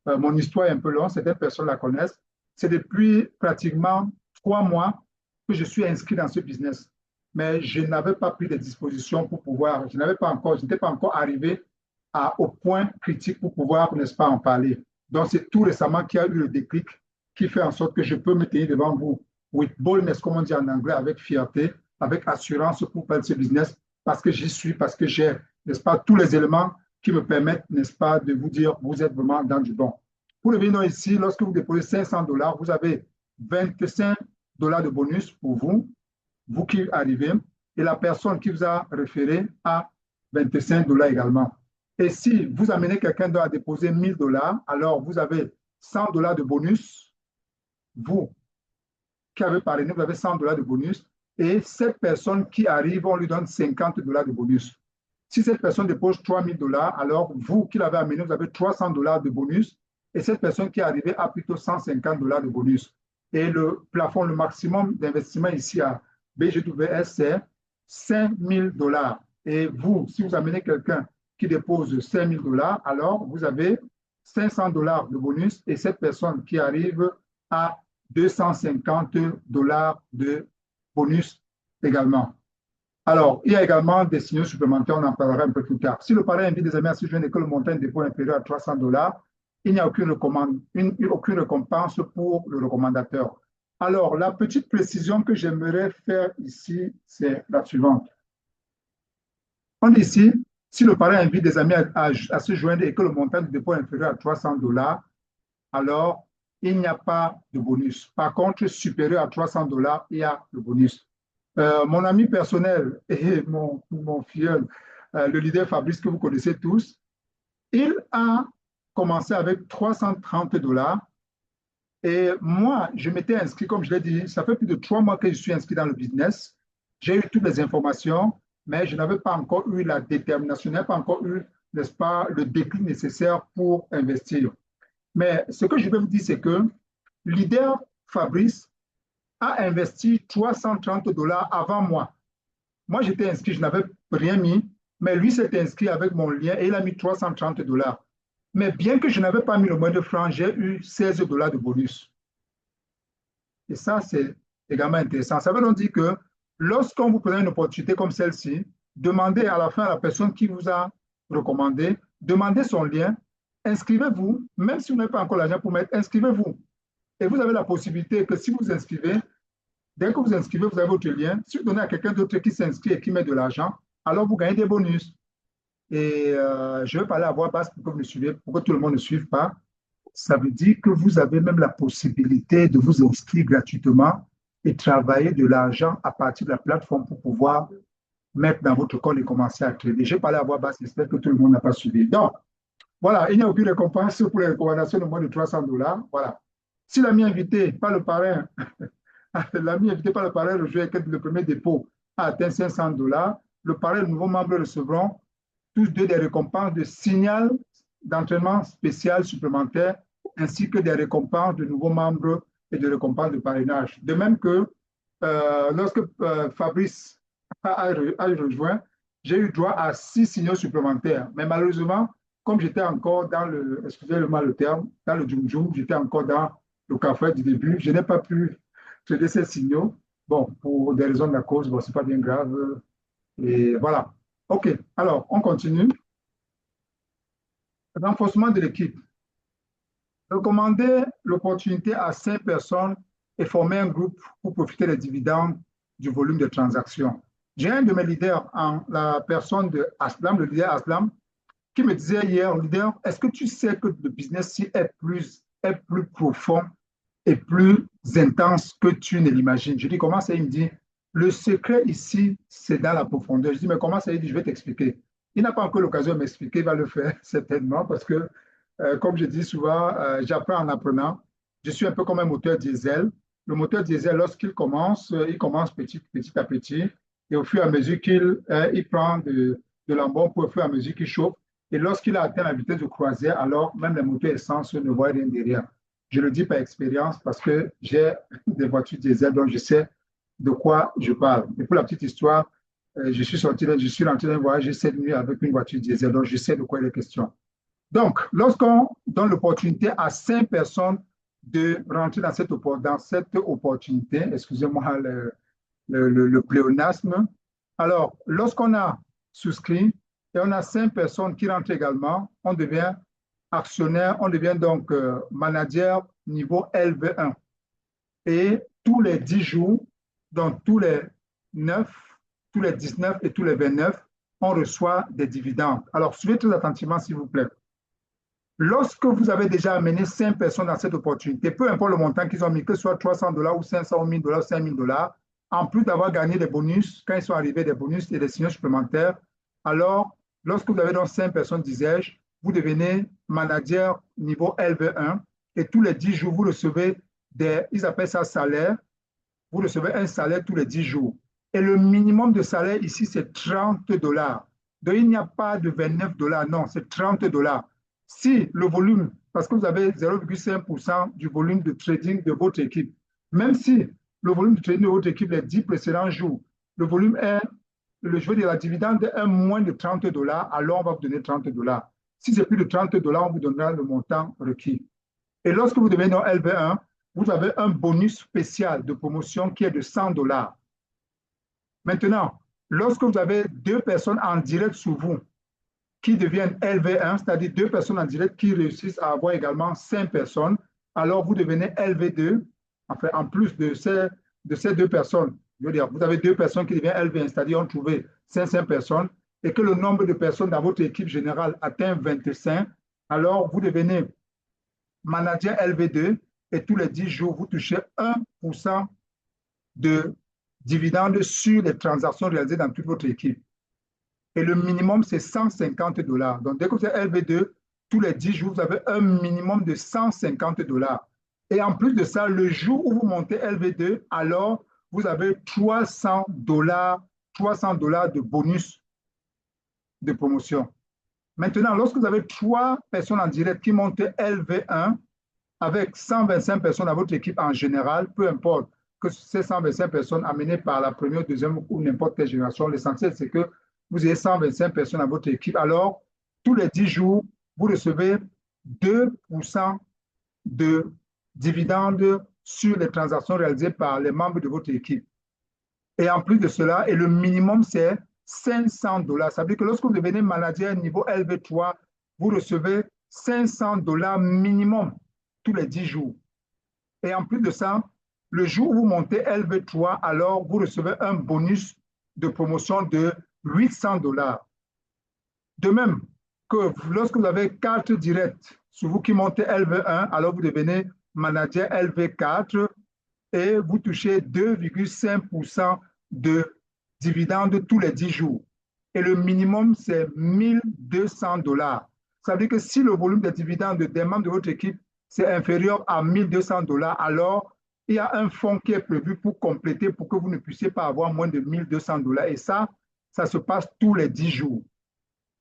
mon histoire est un peu longue, certaines personnes la connaissent. C'est depuis pratiquement 3 mois que je suis inscrit dans ce business. Mais je n'avais pas pris de dispositions pour pouvoir, je n'étais pas encore arrivé au point critique pour pouvoir, n'est-ce pas, en parler. Donc, c'est tout récemment qu'il y a eu le déclic qui fait en sorte que je peux me tenir devant vous with boldness, comme on dit en anglais, avec fierté, avec assurance pour faire ce business, parce que j'y suis, parce que j'ai, n'est-ce pas, tous les éléments qui me permettent, n'est-ce pas, de vous dire, vous êtes vraiment dans du bon. Pour revenir ici, lorsque vous déposez 500 $, vous avez 25 $ de bonus pour vous, vous qui arrivez, et la personne qui vous a référé a 25 $ également. Et si vous amenez quelqu'un à déposer 1000 dollars, alors vous avez 100 dollars de bonus. Vous qui avez parrainé, vous avez 100 dollars de bonus. Et cette personne qui arrive, on lui donne 50 dollars de bonus. Si cette personne dépose 3000 dollars, alors vous qui l'avez amené, vous avez 300 dollars de bonus. Et cette personne qui est arrivée a plutôt 150 dollars de bonus. Et le plafond, le maximum d'investissement ici à BGWS, c'est 5000 dollars. Et vous, si vous amenez quelqu'un qui dépose 5000 dollars, alors vous avez 500 dollars de bonus et cette personne qui arrive à 250 dollars de bonus également. Alors, il y a également des signaux supplémentaires, on en parlera un peu plus tard. Si le parrain invite des amis à se joindre et que le montant de dépôt est inférieur à 300 dollars, il n'y a aucune récompense pour le recommandateur. Alors, la petite précision que j'aimerais faire ici, c'est la suivante. On dit ici, si le parrain invite des amis à se joindre et que le montant de dépôt est inférieur à 300 dollars, alors il n'y a pas de bonus. Par contre, supérieur à 300 dollars, il y a le bonus. Mon ami personnel et mon filleul, le leader Fabrice, que vous connaissez tous, il a commencé avec 330 dollars. Et moi, je m'étais inscrit, comme je l'ai dit, ça fait plus de 3 mois que je suis inscrit dans le business. J'ai eu toutes les informations, mais je n'avais pas encore eu la détermination, je n'avais pas encore eu, n'est-ce pas, le déclic nécessaire pour investir. Mais ce que je veux vous dire, c'est que leader Fabrice a investi 330 dollars avant moi. Moi, j'étais inscrit, je n'avais rien mis, mais lui s'est inscrit avec mon lien et il a mis 330 dollars. Mais bien que je n'avais pas mis le moins de francs, j'ai eu 16 dollars de bonus. Et ça, c'est également intéressant. Ça veut donc dire que lorsqu'on vous présente une opportunité comme celle-ci, demandez à la fin à la personne qui vous a recommandé, demandez son lien, inscrivez-vous, même si vous n'avez pas encore l'argent pour mettre, inscrivez-vous. Et vous avez la possibilité que si vous inscrivez, dès que vous inscrivez, vous avez votre lien. Si vous donnez à quelqu'un d'autre qui s'inscrit et qui met de l'argent, alors vous gagnez des bonus. Et je vais parler à voix basse pour que vous me suivez, pour que tout le monde ne suive pas. Ça veut dire que vous avez même la possibilité de vous inscrire gratuitement et travailler de l'argent à partir de la plateforme pour pouvoir mettre dans votre compte et commencer à trader. Je vais parler à voix basse, j'espère que tout le monde n'a pas suivi. Donc, voilà, il n'y a aucune récompense pour les recommandations de moins de 300 dollars. Voilà. Si l'ami invité par le parrain, l'ami invité par le parrain rejoint que le premier dépôt a atteint 500 dollars, le parrain et le nouveau membre recevront tous deux des récompenses de signal d'entraînement spécial supplémentaire ainsi que des récompenses de nouveaux membres et de récompenses de parrainage. De même que lorsque Fabrice a rejoint, j'ai eu droit à 6 signaux supplémentaires. Mais malheureusement, comme j'étais encore dans le, excusez-moi le terme, dans le djum-djum, j'étais encore dans le café du début, je n'ai pas pu traiter ces signaux. Bon, pour des raisons de la cause, bon, ce n'est pas bien grave. Et voilà. OK, alors, on continue. Renforcement de l'équipe. Recommander l'opportunité à 5 personnes et former un groupe pour profiter des dividendes du volume de transactions. J'ai un de mes leaders, en la personne de Aslam, le leader Aslam, qui me disait hier, leader, est-ce que tu sais que le business est plus profond et plus intense que tu ne l'imagines? Je dis, comment ça? Il me dit, le secret ici, c'est dans la profondeur. Je dis, mais comment ça? Il dit, je vais t'expliquer. Il n'a pas encore l'occasion de m'expliquer, il va le faire certainement parce que, comme je dis souvent, j'apprends en apprenant. Je suis un peu comme un moteur diesel. Le moteur diesel, lorsqu'il commence, il commence petit à petit et au fur et à mesure qu'il il prend de l'embonpoint, au fur et à mesure qu'il chauffe. Et lorsqu'il a atteint la vitesse de croisière, alors même les moteurs essence ne voient rien derrière. Je le dis par expérience parce que j'ai des voitures diesel, donc je sais de quoi je parle. Et pour la petite histoire, je suis rentré d'un voyage cette nuit avec une voiture diesel, donc je sais de quoi il est question. Donc, lorsqu'on donne l'opportunité à 5 personnes de rentrer dans cette opportunité, excusez-moi le pléonasme, alors lorsqu'on a souscrit et on a 5 personnes qui rentrent également, on devient actionnaire, on devient donc manager niveau LV1. Et tous les 10 jours, donc tous les 9, tous les 19 et tous les 29, on reçoit des dividendes. Alors, suivez très attentivement, s'il vous plaît. Lorsque vous avez déjà amené 5 personnes dans cette opportunité, peu importe le montant qu'ils ont mis, que ce soit 300 dollars ou 500 ou 1000 dollars, 5000 dollars, en plus d'avoir gagné des bonus, quand ils sont arrivés des bonus et des signaux supplémentaires, alors Lorsque vous avez donc 5 personnes, disais-je, vous devenez manager niveau LV1 et tous les 10 jours, vous recevez ils appellent ça salaire, vous recevez un salaire tous les 10 jours. Et le minimum de salaire ici, c'est 30 dollars. Donc, il n'y a pas de 29 dollars, non, c'est 30 dollars. Si le volume, parce que vous avez 0,5% du volume de trading de votre équipe, même si le volume de trading de votre équipe les 10 précédents jours, le volume est, le jeu de la dividende est moins de 30 dollars, alors on va vous donner 30 dollars. Si c'est plus de 30 dollars, on vous donnera le montant requis. Et lorsque vous devenez dans LV1, vous avez un bonus spécial de promotion qui est de 100 dollars. Maintenant, lorsque vous avez 2 personnes en direct sur vous qui deviennent LV1, c'est-à-dire 2 personnes en direct qui réussissent à avoir également 5 personnes, alors vous devenez LV2, enfin, en plus de ces 2 personnes. Je veux dire, vous avez 2 personnes qui deviennent LV1, c'est-à-dire on trouvait 500 personnes, et que le nombre de personnes dans votre équipe générale atteint 25, alors vous devenez manager LV2, et tous les 10 jours, vous touchez 1% de dividendes sur les transactions réalisées dans toute votre équipe. Et le minimum, c'est 150 dollars. Donc, dès que vous êtes LV2, tous les 10 jours, vous avez un minimum de 150 dollars. Et en plus de ça, le jour où vous montez LV2, alors, vous avez 300 dollars de bonus de promotion. Maintenant, lorsque vous avez 3 personnes en direct qui montent LV1, avec 125 personnes à votre équipe en général, peu importe que ces 125 personnes amenées par la première, deuxième ou n'importe quelle génération, l'essentiel c'est que vous ayez 125 personnes à votre équipe. Alors, tous les 10 jours, vous recevez 2% de dividendes sur les transactions réalisées par les membres de votre équipe. Et en plus de cela, et le minimum c'est 500 dollars. Ça veut dire que lorsque vous devenez manager niveau LV3, vous recevez 500 dollars minimum tous les 10 jours. Et en plus de ça, le jour où vous montez LV3, alors vous recevez un bonus de promotion de 800 dollars. De même que lorsque vous avez 4 directs sur vous qui montez LV1, alors vous devenez manager LV4 et vous touchez 2,5% de dividendes tous les 10 jours. Et le minimum, c'est 1200 dollars. Ça veut dire que si le volume des dividendes des membres de votre équipe c'est inférieur à 1200 dollars, alors il y a un fonds qui est prévu pour compléter pour que vous ne puissiez pas avoir moins de 1200 dollars. Et ça se passe tous les 10 jours,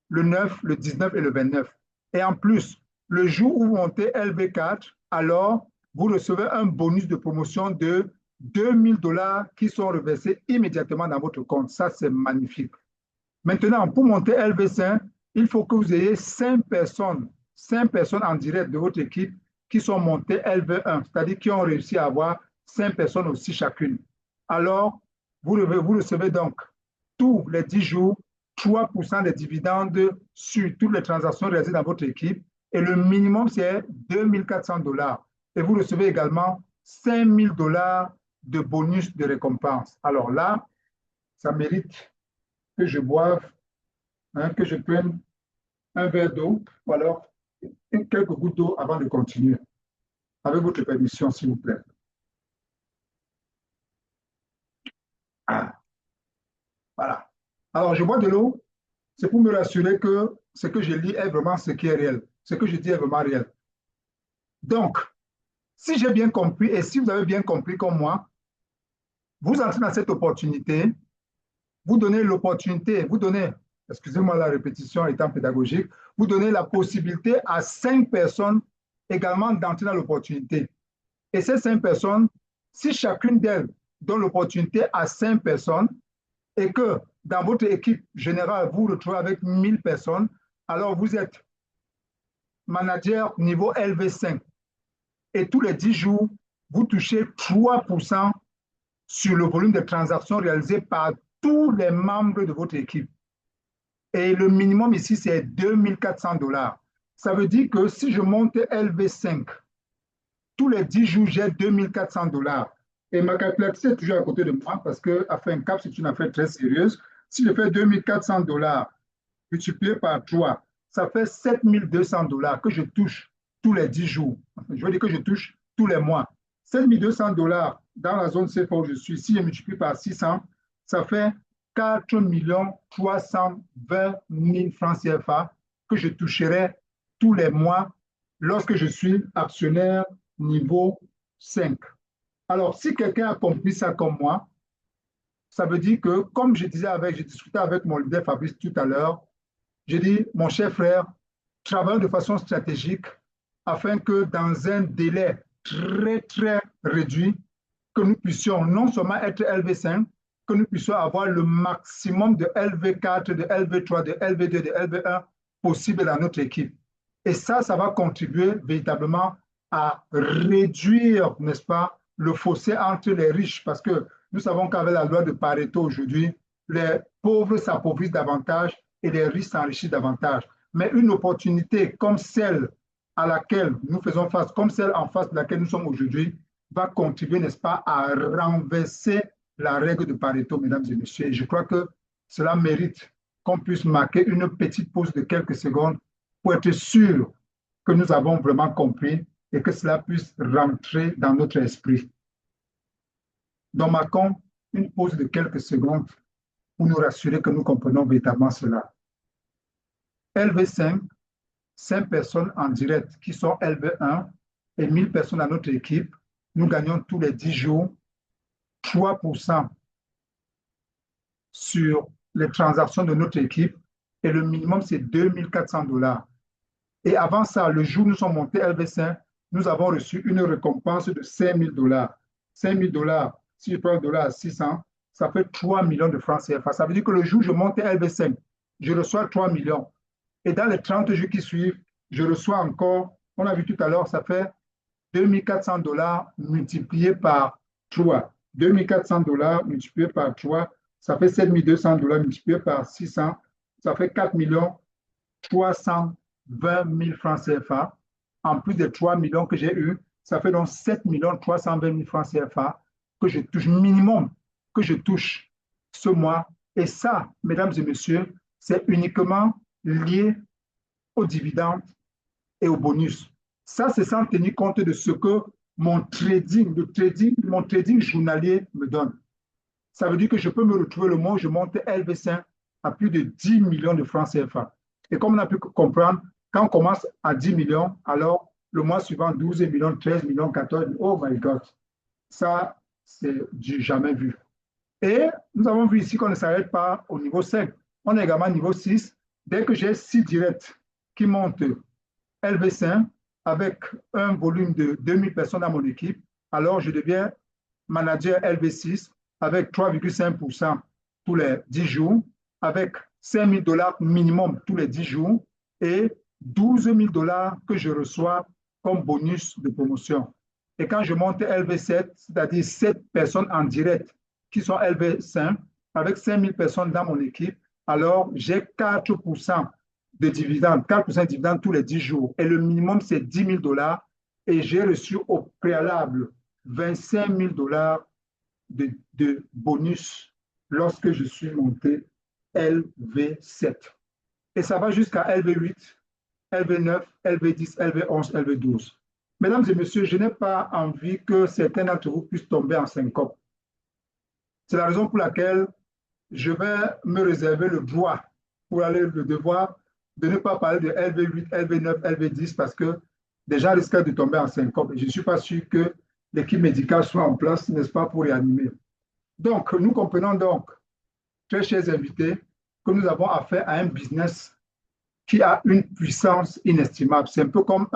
le 9, le 19 et le 29. Et en plus, le jour où vous montez LV4, alors vous recevez un bonus de promotion de 2000 dollars qui sont reversés immédiatement dans votre compte. Ça, c'est magnifique. Maintenant, pour monter LV5, il faut que vous ayez 5 personnes en direct de votre équipe qui sont montées LV1, c'est-à-dire qui ont réussi à avoir 5 personnes aussi chacune. Alors, vous recevez donc tous les 10 jours 3% des dividendes sur toutes les transactions réalisées dans votre équipe et le minimum, c'est 2400 dollars. Et vous recevez également 5000 dollars de bonus de récompense. Alors là, ça mérite que je boive, que je prenne un verre d'eau ou alors quelques gouttes d'eau avant de continuer. Avec votre permission, s'il vous plaît. Ah, voilà. Alors, je bois de l'eau, c'est pour me rassurer que ce que je lis est vraiment ce qui est réel. Ce que je dis est vraiment réel. Donc, si j'ai bien compris et si vous avez bien compris comme moi, vous entrez dans cette opportunité, vous donnez l'opportunité, vous donnez, excusez-moi la répétition étant pédagogique, vous donnez la possibilité à 5 personnes également d'entrer dans l'opportunité. Et ces 5 personnes, si chacune d'elles donne l'opportunité à 5 personnes et que dans votre équipe générale, vous vous retrouvez avec 1000 personnes, alors vous êtes manager niveau LV5. Et tous les 10 jours, vous touchez 3% sur le volume de transactions réalisées par tous les membres de votre équipe. Et le minimum ici, c'est 2400 dollars. Ça veut dire que si je monte LV5, tous les 10 jours, j'ai 2400 dollars. Et ma calculatrice est toujours à côté de moi parce que afin cap, c'est une affaire très sérieuse. Si je fais 2400 dollars multiplié par 3, ça fait 7200 dollars que je touche tous les 10 jours. Je veux dire que je touche tous les mois. 7200 dollars dans la zone CFA où je suis, si je multiplie par 600, ça fait 4 320 000 francs CFA que je toucherai tous les mois lorsque je suis actionnaire niveau 5. Alors, si quelqu'un a compris ça comme moi, ça veut dire que, comme je discutais avec mon leader Fabrice tout à l'heure, j'ai dit, mon cher frère, travaillons de façon stratégique afin que dans un délai très, très réduit, que nous puissions non seulement être LV5, que nous puissions avoir le maximum de LV4, de LV3, de LV2, de LV1 possible dans notre équipe. Et ça va contribuer véritablement à réduire, n'est-ce pas, le fossé entre les riches, parce que nous savons qu'avec la loi de Pareto aujourd'hui, les pauvres s'appauvrissent davantage et les riches s'enrichissent davantage. Mais une opportunité comme celle à laquelle nous faisons face, comme celle en face de laquelle nous sommes aujourd'hui, va contribuer, n'est-ce pas, à renverser la règle de Pareto, mesdames et messieurs. Et je crois que cela mérite qu'on puisse marquer une petite pause de quelques secondes pour être sûr que nous avons vraiment compris et que cela puisse rentrer dans notre esprit. Donc, marquons une pause de quelques secondes pour nous rassurer que nous comprenons véritablement cela. LV5, 5 personnes en direct qui sont LV1 et 1000 personnes dans notre équipe, nous gagnons tous les 10 jours 3% sur les transactions de notre équipe et le minimum c'est 2400 $. Et avant ça, le jour où nous sommes montés LV5, nous avons reçu une récompense de 5000 $. 5000 $, si je prends $1 à 600, ça fait 3 millions de francs CFA. Ça veut dire que le jour où je monte LV5, je reçois 3 millions. Et dans les 30 jours qui suivent, je reçois encore, on a vu tout à l'heure, ça fait 2400 $ multiplié par 3. 2400 $ multiplié par 3, ça fait 7200 $ multiplié par 600, ça fait 4 320 000 francs CFA. En plus des 3 millions que j'ai eus, ça fait donc 7 320 000 francs CFA que je touche, minimum que je touche ce mois. Et ça, mesdames et messieurs, c'est uniquement lié aux dividendes et aux bonus. Ça, c'est sans tenir compte de ce que mon trading journalier me donne. Ça veut dire que je peux me retrouver le mois où je monte LV5 à plus de 10 millions de francs CFA. Et comme on a pu comprendre, quand on commence à 10 millions, alors le mois suivant, 12 millions, 13 millions, 14 millions, oh my God, ça, c'est du jamais vu. Et nous avons vu ici qu'on ne s'arrête pas au niveau 5. On est également au niveau 6. Dès que j'ai 6 directs qui montent LV5 avec un volume de 2000 personnes dans mon équipe, alors je deviens manager LV6 avec 3,5% tous les 10 jours, avec 5 000 $ minimum tous les 10 jours et 12 000 $ que je reçois comme bonus de promotion. Et quand je monte LV7, c'est-à-dire 7 personnes en direct qui sont LV5, avec 5 000 personnes dans mon équipe, alors j'ai 4% de dividendes, 4% de dividendes tous les 10 jours. Et le minimum, c'est 10 000 $ et j'ai reçu au préalable 25 000 $ de bonus lorsque je suis monté LV7. Et ça va jusqu'à LV8, LV9, LV10, LV11, LV12. Mesdames et messieurs, je n'ai pas envie que certains d'entre vous puissent tomber en syncope. C'est la raison pour laquelle je vais me réserver le droit pour aller le devoir de ne pas parler de LV8, LV9, LV10 parce que des gens risquent de tomber en syncope. Et je ne suis pas sûr que l'équipe médicale soit en place, n'est-ce pas, pour réanimer. Donc, nous comprenons donc, très chers invités, que nous avons affaire à un business qui a une puissance inestimable. C'est un peu comme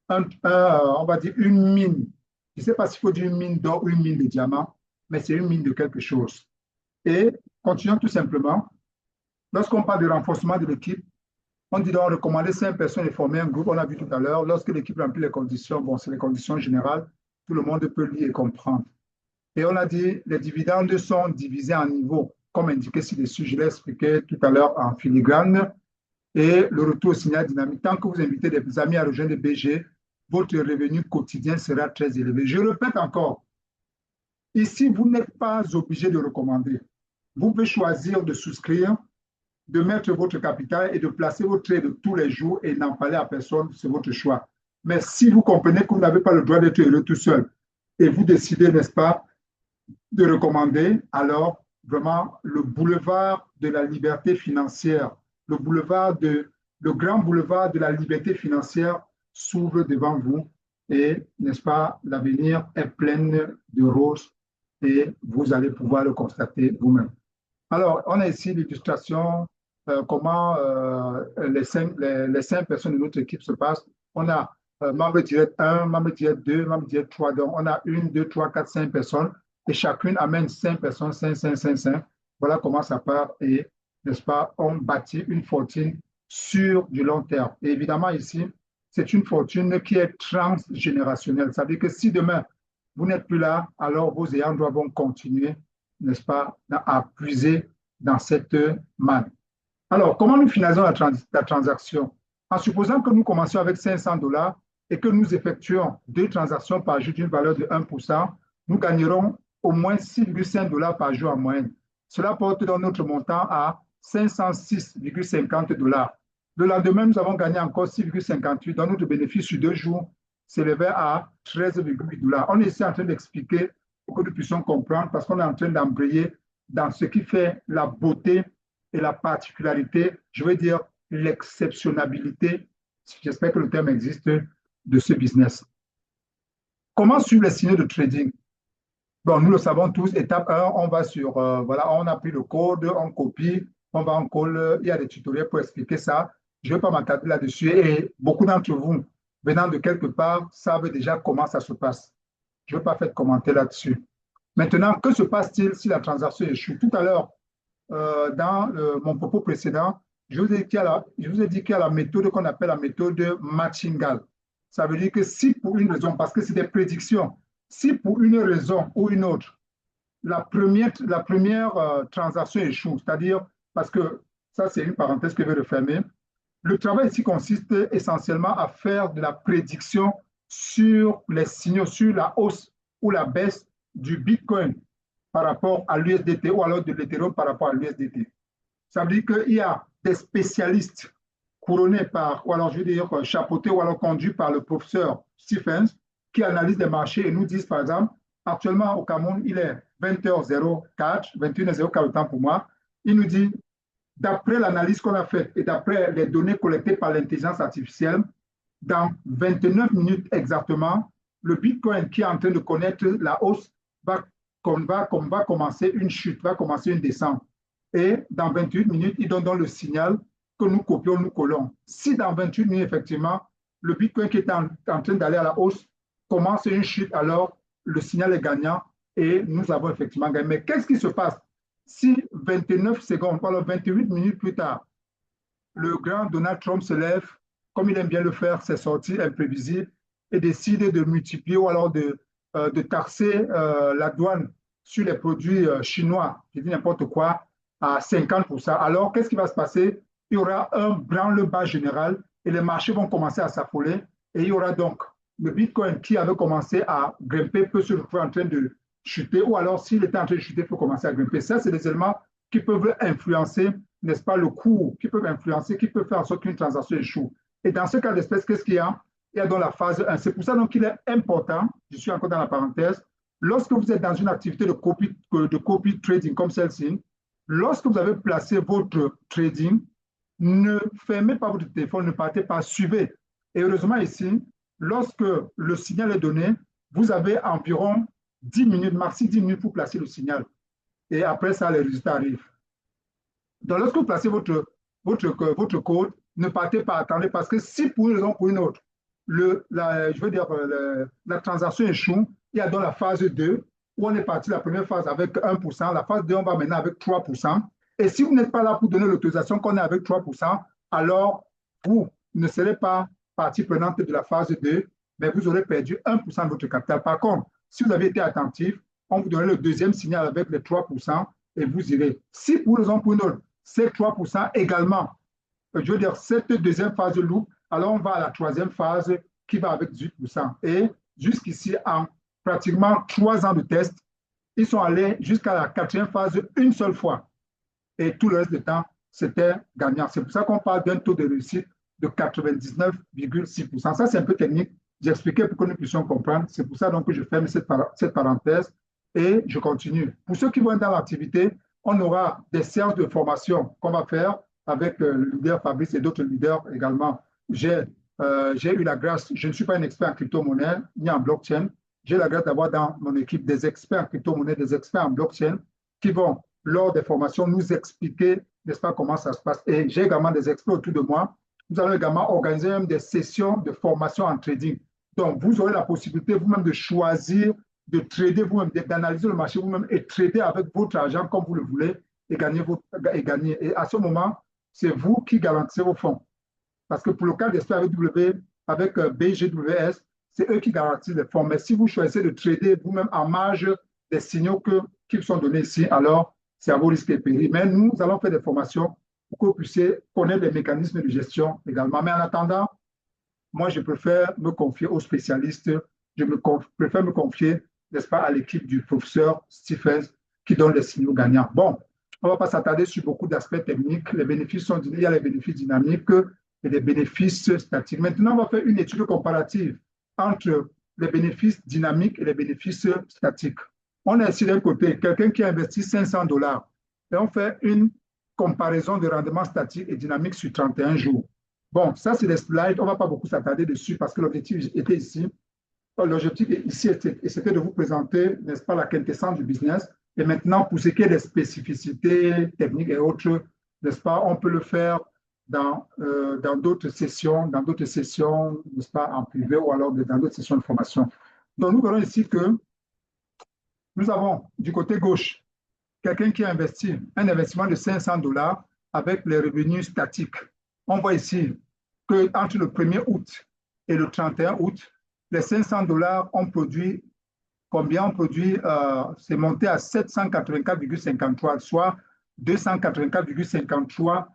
on va dire une mine. Je ne sais pas s'il faut dire une mine d'or ou une mine de diamant, mais c'est une mine de quelque chose. Et continuons tout simplement. Lorsqu'on parle de renforcement de l'équipe, on dit donc recommander 5 personnes et former un groupe. On a vu tout à l'heure, lorsque l'équipe remplit les conditions, bon, c'est les conditions générales, tout le monde peut lire et comprendre. Et on a dit les dividendes sont divisés en niveaux, comme indiqué ci-dessus, je l'ai expliqué tout à l'heure en filigrane. Et le retour au signal dynamique, tant que vous invitez des amis à rejoindre le BG, votre revenu quotidien sera très élevé. Je répète encore, ici, vous n'êtes pas obligé de recommander. Vous pouvez choisir de souscrire, de mettre votre capital et de placer vos trades de tous les jours et n'en parler à personne, c'est votre choix. Mais si vous comprenez que vous n'avez pas le droit d'être heureux tout seul et vous décidez, n'est-ce pas, de recommander, alors vraiment le boulevard de la liberté financière, le grand boulevard de la liberté financière s'ouvre devant vous et, n'est-ce pas, l'avenir est plein de roses et vous allez pouvoir le constater vous-même. Alors, on a ici l'illustration, comment les cinq personnes de notre équipe se passent. On a membre direct 1, membre direct 2, membre direct 3. Donc, on a 1, 2, 3, 4, 5 personnes et chacune amène 5 personnes, 5, 5, 5, 5. Voilà comment ça part et, n'est-ce pas, on bâtit une fortune sur du long terme. Et évidemment, ici, c'est une fortune qui est transgénérationnelle. Ça veut dire que si demain, vous n'êtes plus là, alors vos ayants droit vont continuer, n'est-ce pas, à puiser dans cette manne. Alors, comment nous finalisons la transaction? En supposant que nous commencions avec 500 $ et que nous effectuons 2 transactions par jour d'une valeur de 1%, nous gagnerons au moins 6,5 $ par jour en moyenne. Cela porte donc notre montant à 506,50 $. Le lendemain, nous avons gagné encore 6,58 $, donc notre bénéfice sur 2 jours s'élevait à 13,8 $. On est ici en train d'expliquer pour que nous puissions comprendre parce qu'on est en train d'embrayer dans ce qui fait la beauté et la particularité, je veux dire l'exceptionnalité, j'espère que le terme existe, de ce business. Comment suivre les signaux de trading? Bon, nous le savons tous, étape 1, on va sur, voilà, on a pris le code, on copie, on va en call, il y a des tutoriels pour expliquer ça. Je ne vais pas m'attarder là-dessus et beaucoup d'entre vous, venant de quelque part, savent déjà comment ça se passe. Je ne vais pas faire de commentaire là-dessus. Maintenant, que se passe-t-il si la transaction échoue? Tout à l'heure, dans mon propos précédent, je vous ai dit qu'il y a la méthode qu'on appelle la méthode Martingale. Ça veut dire que si pour une raison, parce que c'est des prédictions, si pour une raison ou une autre, la première transaction échoue, c'est-à-dire, parce que ça c'est une parenthèse que je vais refermer, le travail ici consiste essentiellement à faire de la prédiction sur les signaux, sur la hausse ou la baisse du Bitcoin par rapport à l'USDT ou alors de l'Ethereum par rapport à l'USDT. Ça veut dire qu'il y a des spécialistes couronnés par, ou alors je veux dire chapeautés ou alors conduits par le professeur Stephens qui analysent les marchés et nous disent par exemple, actuellement au Cameroun, il est 20h04, 21h04 le temps pour moi, il nous dit, d'après l'analyse qu'on a faite et d'après les données collectées par l'intelligence artificielle, dans 29 minutes exactement, le Bitcoin qui est en train de connaître la hausse va commencer une chute, va commencer une descente. Et dans 28 minutes, il donne donc le signal que nous copions, nous collons. Si dans 28 minutes, effectivement, le Bitcoin qui est en train d'aller à la hausse commence une chute, alors le signal est gagnant et nous avons effectivement gagné. Mais qu'est-ce qui se passe si 29 secondes, ou alors 28 minutes plus tard, le grand Donald Trump se lève, comme il aime bien le faire, ses sorties imprévisibles, et décide de multiplier ou alors de taxer la douane sur les produits chinois, je dis n'importe quoi, à 50%. Alors, qu'est-ce qui va se passer? Il y aura un branle-bas général et les marchés vont commencer à s'affoler et il y aura donc le Bitcoin qui avait commencé à grimper peut se retrouver en train de chuter ou alors s'il était en train de chuter, il peut commencer à grimper. Ça, c'est des éléments qui peuvent influencer, n'est-ce pas, le cours, qui peuvent influencer, qui peuvent faire en sorte qu'une transaction échoue. Et dans ce cas d'espèce, qu'est-ce qu'il y a? Il y a dans la phase 1. C'est pour ça qu'il est important, je suis encore dans la parenthèse, lorsque vous êtes dans une activité de copy trading comme celle-ci, lorsque vous avez placé votre trading, ne fermez pas votre téléphone, ne partez pas, suivez. Et heureusement ici, lorsque le signal est donné, vous avez environ 10 minutes, maxi 10 minutes pour placer le signal. Et après ça, les résultats arrivent. Donc lorsque vous placez votre code, ne partez pas, attendez, parce que si pour une raison ou pour une autre, la transaction échoue, il y a dans la phase 2, où on est parti la première phase avec 1%, la phase 2, on va maintenant avec 3%. Et si vous n'êtes pas là pour donner l'autorisation qu'on est avec 3%, alors vous ne serez pas partie prenante de la phase 2, mais vous aurez perdu 1% de votre capital. Par contre, si vous avez été attentif, on vous donne le deuxième signal avec les 3% et vous irez. Si pour une raison ou pour une autre, ces 3% également, je veux dire, cette deuxième phase de loup, alors on va à la troisième phase qui va avec 18%. Et jusqu'ici, en pratiquement 3 ans de test, ils sont allés jusqu'à la 4e phase une seule fois. Et tout le reste du temps, c'était gagnant. C'est pour ça qu'on parle d'un taux de réussite de 99,6%. Ça, c'est un peu technique. J'ai expliqué pour que nous puissions comprendre. C'est pour ça donc que je ferme cette parenthèse et je continue. Pour ceux qui vont être dans l'activité, On aura des séances de formation qu'on va faire avec le leader Fabrice et d'autres leaders également. J'ai eu la grâce, je ne suis pas un expert en crypto-monnaie ni en blockchain. J'ai la grâce d'avoir dans mon équipe des experts en crypto-monnaie, des experts en blockchain qui vont, lors des formations, nous expliquer, n'est-ce pas, comment ça se passe. Et j'ai également des experts autour de moi. Nous allons également organiser même des sessions de formation en trading. Donc, vous aurez la possibilité vous-même de choisir, de trader vous-même, d'analyser le marché vous-même et trader avec votre argent comme vous le voulez et gagner. Et à ce moment, c'est vous qui garantissez vos fonds. Parce que pour le cas d'Esprit avec BGWS, c'est eux qui garantissent les fonds. Mais si vous choisissez de trader vous-même en marge des signaux qui sont donnés ici, alors c'est à vos risques et périls. Mais nous allons faire des formations pour que vous puissiez connaître les mécanismes de gestion également. Mais en attendant, moi, je préfère me confier aux spécialistes. Préfère me confier, n'est-ce pas, à l'équipe du professeur Stephens qui donne les signaux gagnants. Bon, on ne va pas s'attarder sur beaucoup d'aspects techniques. Les bénéfices il y a les bénéfices dynamiques et les bénéfices statiques. Maintenant, on va faire une étude comparative entre les bénéfices dynamiques et les bénéfices statiques. On a ici d'un côté quelqu'un qui a investi $500 et on fait une comparaison de rendement statique et dynamique sur 31 jours. Bon, ça, c'est des slides. On ne va pas beaucoup s'attarder dessus parce que l'objectif était ici. L'objectif ici, c'était de vous présenter, n'est-ce pas, la quintessence du business. Et maintenant, pour ce qui est des spécificités techniques et autres, n'est-ce pas, on peut le faire dans d'autres sessions, n'est-ce pas, en privé ou alors dans d'autres sessions de formation. Donc, nous verrons ici que nous avons du côté gauche quelqu'un qui a investi un investissement de $500 avec les revenus statiques. On voit ici qu'entre le 1er août et le 31 août, les $500 ont produit combien? C'est monté à 784,53, soit $284,53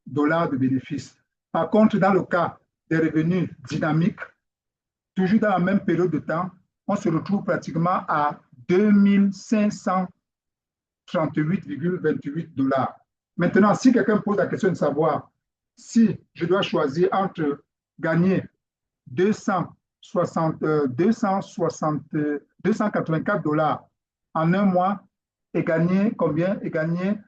de bénéfices. Par contre, dans le cas des revenus dynamiques, toujours dans la même période de temps, on se retrouve pratiquement à 2538,28 $. Maintenant, si quelqu'un pose la question de savoir si je dois choisir entre gagner $284 en un mois et gagner combien? Et gagner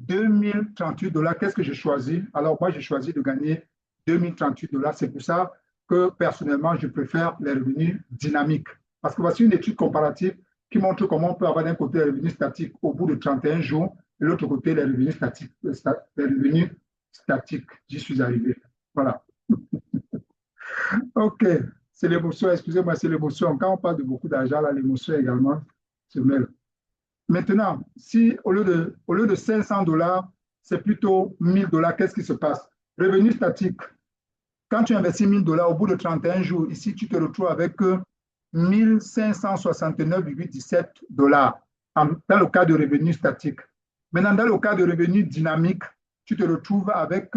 $2038, qu'est-ce que je choisis? Alors moi, j'ai choisi de gagner $2038. C'est pour ça que personnellement, je préfère les revenus dynamiques. Parce que voici une étude comparative qui montre comment on peut avoir d'un côté les revenus statiques au bout de 31 jours et de l'autre côté les revenus statiques. J'y suis arrivé. Voilà. OK. C'est l'émotion, excusez-moi, c'est l'émotion. Quand on parle de beaucoup d'argent, là, l'émotion également se mêle. Maintenant, si au lieu de $500, c'est plutôt $1000, qu'est-ce qui se passe? Revenu statique. Quand tu investis $1000 au bout de 31 jours, ici, tu te retrouves avec 1569,17 $ dans le cas de revenu statique. Maintenant, dans le cas de revenu dynamique, tu te retrouves avec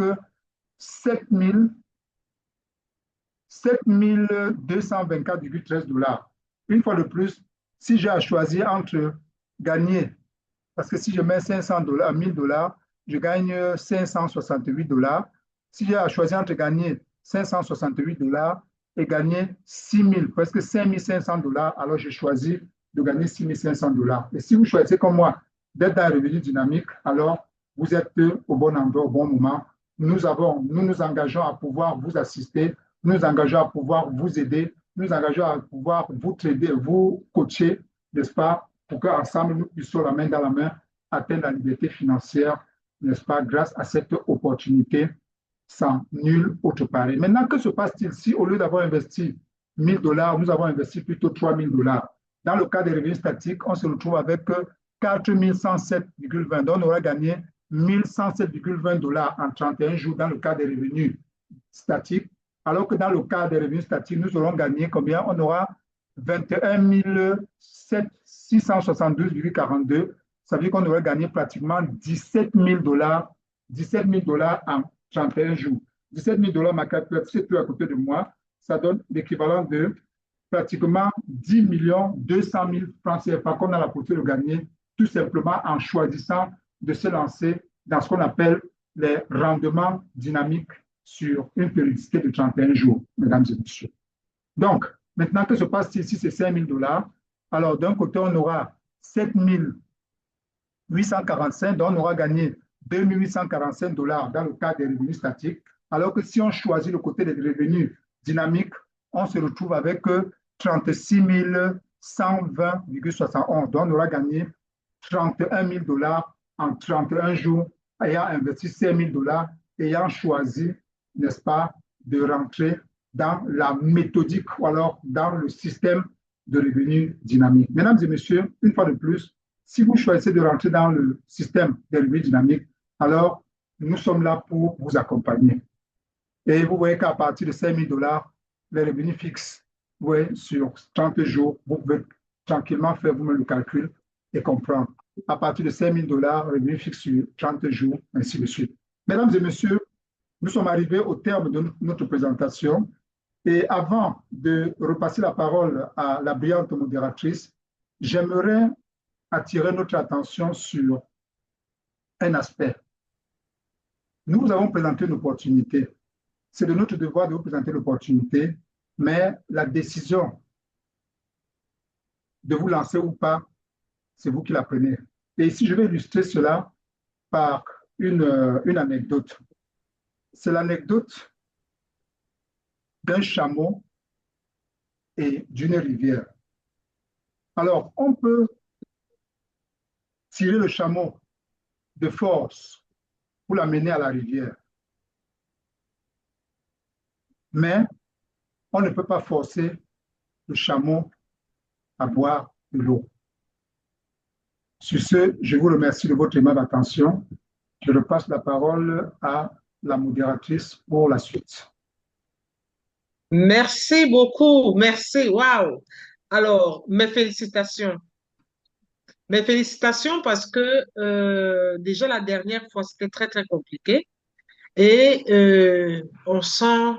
7224,13 $. Une fois de plus, si j'ai à choisir entre gagner, parce que si je mets $500, $1000, je gagne $568. Si j'ai à choisir entre gagner $568 et gagner 6000, presque $5500, alors je choisis de gagner $6500. Et si vous choisissez comme moi d'être dans un revenu dynamique, alors vous êtes au bon endroit, au bon moment. Nous nous engageons à pouvoir vous assister, nous nous engageons à pouvoir vous aider, nous nous engageons à pouvoir vous trader, vous coacher, n'est-ce pas, pour qu'ensemble nous puissions la main dans la main atteindre la liberté financière, n'est-ce pas, grâce à cette opportunité sans nul autre pareil. Maintenant, que se passe-t-il si au lieu d'avoir investi $1000, nous avons investi plutôt $3000? Dans le cas des revenus statiques, on se retrouve avec 4107,20. Donc, on aura gagné $1107,20 en 31 jours dans le cas des revenus statiques, alors que dans le cas des revenus statiques, nous aurons gagné combien? On aura 21 672,42. Ça veut dire qu'on aurait gagné pratiquement $17 000 en 31 jours. $17 000, ma calculatrice est plus à côté de moi, ça donne l'équivalent de pratiquement 10 200 000 francs CFA qu'on a la possibilité de gagner tout simplement en choisissant de se lancer dans ce qu'on appelle les rendements dynamiques sur une périodicité de 31 jours, mesdames et messieurs. Donc, maintenant, que se passe ici, c'est $5 000. Alors, d'un côté, on aura 7 845, donc on aura gagné 2845 dollars dans le cas des revenus statiques, alors que si on choisit le côté des revenus dynamiques, on se retrouve avec 36 120,71. Donc on aura gagné 31 000 dollars en 31 jours, ayant investi 5 000 dollars, ayant choisi, n'est-ce pas, de rentrer dans la méthodique ou alors dans le système de revenus dynamiques. Mesdames et messieurs, une fois de plus, si vous choisissez de rentrer dans le système de revenus dynamiques, alors nous sommes là pour vous accompagner. Et vous voyez qu'à partir de 5 000 dollars, les revenus fixes, ouais, sur 30 jours, vous pouvez tranquillement faire vous-même le calcul et comprendre. À partir de 5 000 dollars, revenus fixes sur 30 jours, ainsi de suite. Mesdames et messieurs, nous sommes arrivés au terme de notre présentation. Et avant de repasser la parole à la brillante modératrice, j'aimerais attirer notre attention sur un aspect. Nous vous avons présenté une opportunité. C'est de notre devoir de vous présenter l'opportunité, mais la décision de vous lancer ou pas, c'est vous qui la prenez. Et ici, je vais illustrer cela par une anecdote. C'est l'anecdote d'un chameau et d'une rivière. Alors, on peut tirer le chameau de force pour l'amener à la rivière, mais on ne peut pas forcer le chameau à boire de l'eau. Sur ce, je vous remercie de votre aimable attention. Je repasse la parole à la modératrice pour la suite. Merci beaucoup. Merci. Waouh. Alors, mes félicitations. Mes félicitations parce que déjà la dernière fois, c'était très, très compliqué. Et on sent